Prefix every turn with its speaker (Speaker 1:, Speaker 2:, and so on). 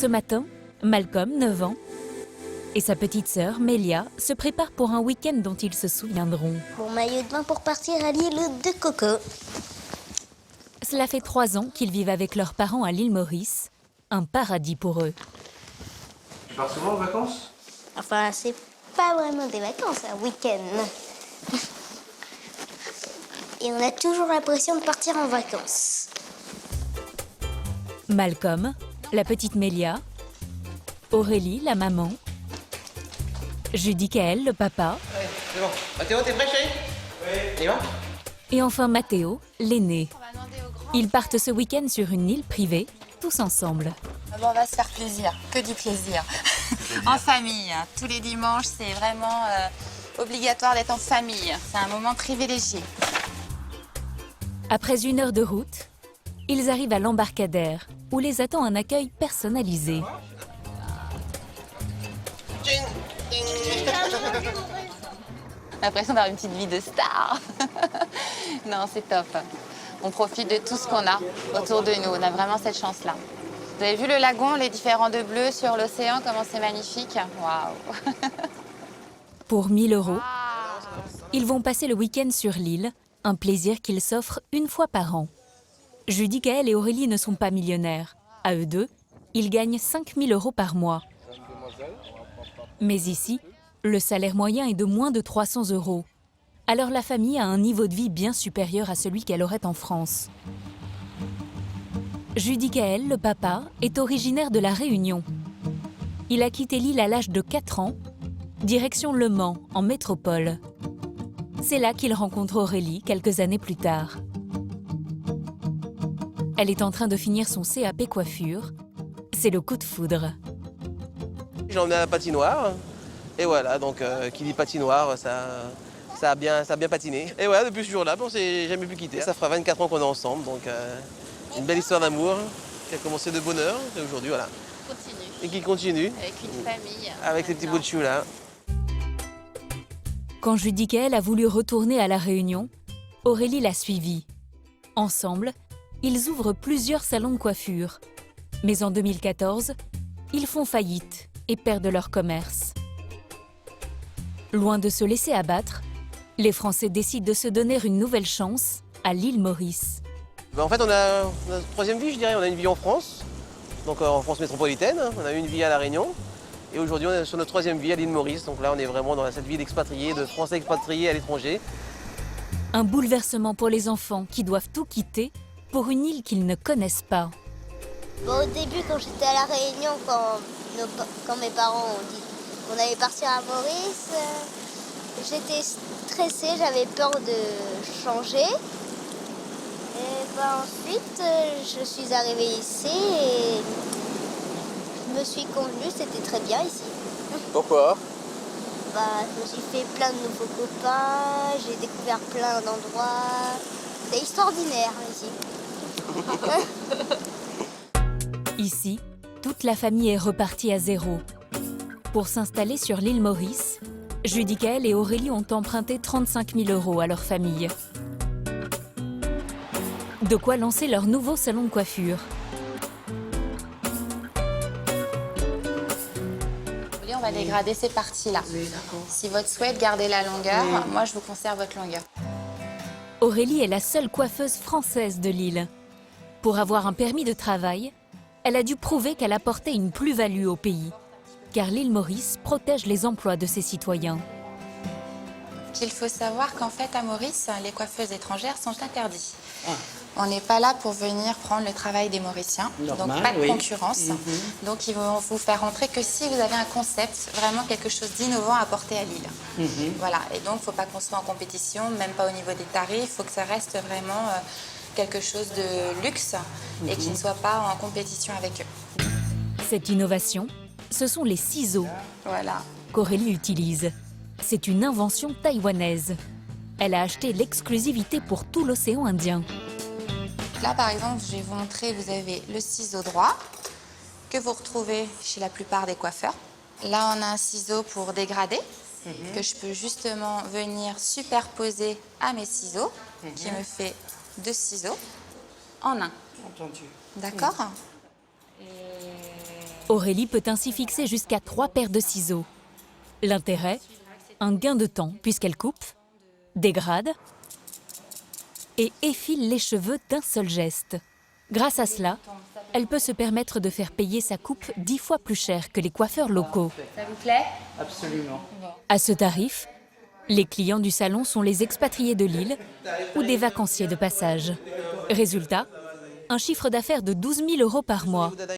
Speaker 1: Ce matin, Malcolm, 9 ans, et sa petite sœur, Mélia, se préparent pour un week-end dont ils se souviendront.
Speaker 2: Mon maillot de bain pour partir à l'île de Coco.
Speaker 1: Cela fait 3 ans qu'ils vivent avec leurs parents à l'île Maurice, un paradis pour eux.
Speaker 3: Tu pars souvent en vacances?
Speaker 2: Enfin, c'est pas vraiment des vacances, c'est un week-end. Et on a toujours l'impression de partir en vacances.
Speaker 1: Malcolm, la petite Mélia, Aurélie, la maman, Judicaël, le papa,
Speaker 3: Ouais, c'est bon. Mathéo, t'es prêt, chérie? Oui. On y va?
Speaker 1: et enfin Mathéo, l'aîné. Ils partent ce week-end sur une île privée, tous ensemble.
Speaker 4: Bon, on va se faire plaisir, que du plaisir. En famille, tous les dimanches, c'est vraiment obligatoire d'être en famille. C'est un moment privilégié.
Speaker 1: Après 1 heure de route, ils arrivent à l'embarcadère, où les attend un accueil personnalisé.
Speaker 4: L'impression d'avoir une petite vie de star. Non, c'est top. On profite de tout ce qu'on a autour de nous. On a vraiment cette chance-là. Vous avez vu le lagon, les différents de bleu sur l'océan, comment c'est magnifique? Waouh!
Speaker 1: Pour 1 000 €, ils vont passer le week-end sur l'île, un plaisir qu'ils s'offrent une fois par an. Judicaël et Aurélie ne sont pas millionnaires. À eux deux, ils gagnent 5 000 € par mois. Mais ici, le salaire moyen est de moins de 300 €. Alors la famille a un niveau de vie bien supérieur à celui qu'elle aurait en France. Judicaël, le papa, est originaire de La Réunion. Il a quitté l'île à l'âge de 4 ans, direction Le Mans, en métropole. C'est là qu'il rencontre Aurélie quelques années plus tard. Elle est en train de finir son CAP coiffure. C'est le coup de foudre.
Speaker 3: Je l'ai emmené à la patinoire. Et voilà, donc qui dit patinoire, ça a bien patiné. Et voilà, depuis ce jour-là, on s'est jamais plus quitté. Ça fera 24 ans qu'on est ensemble, donc une belle histoire d'amour qui a commencé de bonne heure. Et aujourd'hui, voilà.
Speaker 4: Continue.
Speaker 3: Et qui continue.
Speaker 4: Avec une famille.
Speaker 3: Avec ces petits bouts de chou là.
Speaker 1: Quand Judicaël a voulu retourner à La Réunion, Aurélie l'a suivi. Ensemble, ils ouvrent plusieurs salons de coiffure. Mais en 2014, ils font faillite et perdent leur commerce. Loin de se laisser abattre, les Français décident de se donner une nouvelle chance à l'île Maurice.
Speaker 3: En fait, on a notre troisième vie, je dirais. On a une vie en France, donc en France métropolitaine. On a eu une vie à La Réunion. Et aujourd'hui, on est sur notre troisième vie à l'île Maurice. Donc là, on est vraiment dans cette vie d'expatriés, de Français expatriés à l'étranger.
Speaker 1: Un bouleversement pour les enfants qui doivent tout quitter pour une île qu'ils ne connaissent pas.
Speaker 2: Bon, au début, quand j'étais à La Réunion, quand mes parents ont dit qu'on allait partir à Maurice, j'étais stressée, j'avais peur de changer. Et ensuite, je suis arrivée ici et je me suis convenue, c'était très bien ici.
Speaker 3: Pourquoi?
Speaker 2: Je me suis fait plein de nouveaux copains, j'ai découvert plein d'endroits. C'est extraordinaire ici.
Speaker 1: Ici, toute la famille est repartie à zéro. Pour s'installer sur l'île Maurice, Judicaël et Aurélie ont emprunté 35 000 € à leur famille. De quoi lancer leur nouveau salon de coiffure.
Speaker 4: On va dégrader ces parties-là. Oui, si votre souhaite garder la longueur, moi je vous conserve votre longueur.
Speaker 1: Aurélie est la seule coiffeuse française de l'île. Pour avoir un permis de travail, elle a dû prouver qu'elle apportait une plus-value au pays, car l'île Maurice protège les emplois de ses citoyens.
Speaker 4: Il faut savoir qu'en fait, à Maurice, les coiffeuses étrangères sont interdites. On n'est pas là pour venir prendre le travail des Mauriciens, donc pas de concurrence. Donc ils vont vous faire rentrer que si vous avez un concept, vraiment quelque chose d'innovant à apporter à l'île. Voilà, et donc il ne faut pas qu'on soit en compétition, même pas au niveau des tarifs, il faut que ça reste vraiment quelque chose de luxe et qui ne soit pas en compétition avec eux.
Speaker 1: Cette innovation, ce sont les ciseaux qu'Aurélie utilise. C'est une invention taïwanaise. Elle a acheté l'exclusivité pour tout l'océan Indien.
Speaker 4: Là, par exemple, je vais vous montrer, vous avez le ciseau droit que vous retrouvez chez la plupart des coiffeurs. Là, on a un ciseau pour dégrader que je peux justement venir superposer à mes ciseaux, qui me fait 2 ciseaux en un.
Speaker 5: Entendu.
Speaker 4: D'accord.
Speaker 1: Aurélie peut ainsi fixer jusqu'à 3 paires de ciseaux. L'intérêt, un gain de temps puisqu'elle coupe, dégrade et effile les cheveux d'un seul geste. Grâce à cela, elle peut se permettre de faire payer sa coupe 10 fois plus cher que les coiffeurs locaux.
Speaker 4: Ça vous plaît?
Speaker 5: Absolument.
Speaker 1: À ce tarif, les clients du salon sont les expatriés de Lille ou des vacanciers de passage. Résultat, un chiffre d'affaires de 12 000 € par mois.